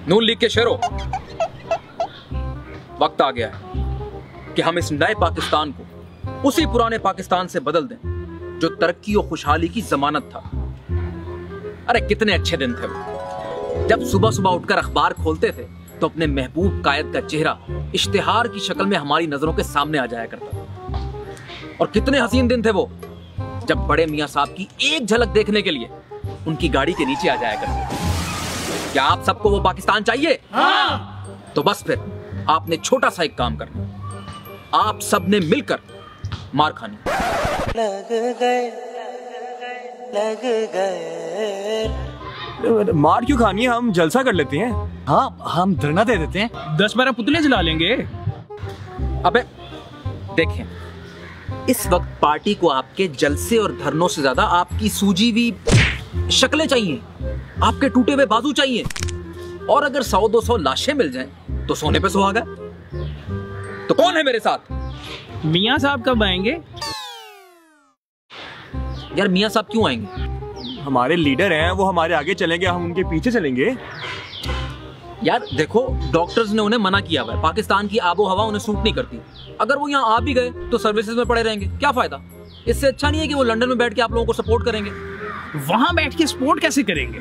नून league के शेरों, वक्त आ गया है कि हम इस नए पाकिस्तान को उसी पुराने पाकिस्तान से बदल दें जो तरक्की और खुशहाली की जमानत था। अरे कितने अच्छे दिन थे वो, जब सुबह सुबह उठकर अखबार खोलते थे तो अपने महबूब कायद का चेहरा इश्तिहार की शक्ल में हमारी नजरों के सामने आ जाया करता था। और कितने हसीन दिन थे वो, जब बड़े मियां साहब की एक झलक देखने के लिए उनकी गाड़ी के नीचे आ जाया करते थे। क्या आप सबको वो पाकिस्तान चाहिए? हाँ। तो बस फिर आपने छोटा सा एक काम करना, आप सबने मिलकर मार खानी। लग गए। मार क्यों खानी है, हम जलसा कर लेते हैं। हाँ, हम धरना दे देते हैं, 10-12 पुतले जला लेंगे। अबे देखें, इस वक्त पार्टी को आपके जलसे और धरनों से ज्यादा आपकी सूजी हुई शक्लें चाहिए, आपके टूटे हुए बाजू चाहिए। और अगर 100-200 लाशें मिल जाएं तो सोने पे सुहागा। तो कौन है मेरे साथ? मियाँ साहब कब आएंगे? यार मियाँ साहब क्यों आएंगे? हमारे लीडर हैं, वो हमारे आगे चलेंगे, हम उनके पीछे चलेंगे। यार देखो, डॉक्टर्स ने उन्हें मना किया हुआ है, पाकिस्तान की आबो हवा उन्हें सूट नहीं करती। अगर वो यहाँ आ भी गए तो सर्विसेज में पड़े रहेंगे, क्या फायदा? इससे अच्छा नहीं है कि वो लंदन में बैठ के आप लोगों को सपोर्ट करेंगे। वहां बैठ के सपोर्ट कैसे करेंगे?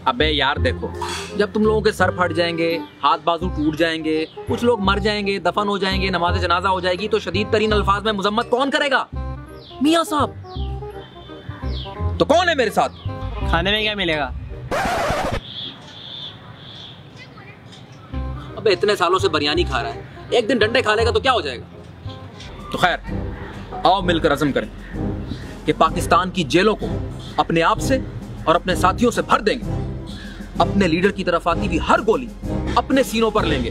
अबे यार देखो, जब तुम लोगों के सर फट जाएंगे, हाथ बाजू टूट जाएंगे, कुछ लोग मर जाएंगे, दफन हो जाएंगे, नमाज जनाजा हो जाएगी, तो शदीद तरीन अल्फाज में मुजम्मत कौन करेगा? मियाँ साहब। तो कौन है मेरे साथ? खाने में क्या मिलेगा? अबे इतने सालों से बिरयानी खा रहा है, एक दिन डंडे खा लेगा तो क्या हो जाएगा? तो खैर, आओ मिलकर अज़म करें कि पाकिस्तान की जेलों को अपने आप से और अपने साथियों से भर देंगे। अपने लीडर की तरफ आती हुई हर गोली अपने सीनों पर लेंगे।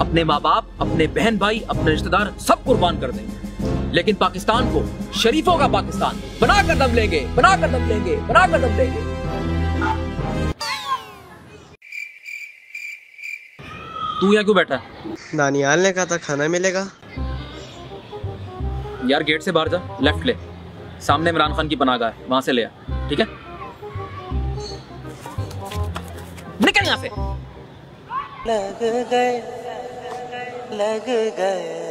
अपने माँ बाप, अपने बहन भाई, अपने रिश्तेदार सब कुर्बान कर देंगे। लेकिन पाकिस्तान को शरीफों का पाकिस्तान बनाकर दम लेंगे, बनाकर दम लेंगे, बनाकर दम लेंगे। तू यहाँ क्यों बैठा है? दानियाल ने कहा था खाना मिलेगा। यार गेट से बाहर जा, लेफ्ट ले, सामने इमरान खान की पनाहगाह है, वहां से ले आ, ठीक है? निकल यहाँ से। लग गए, लग गए।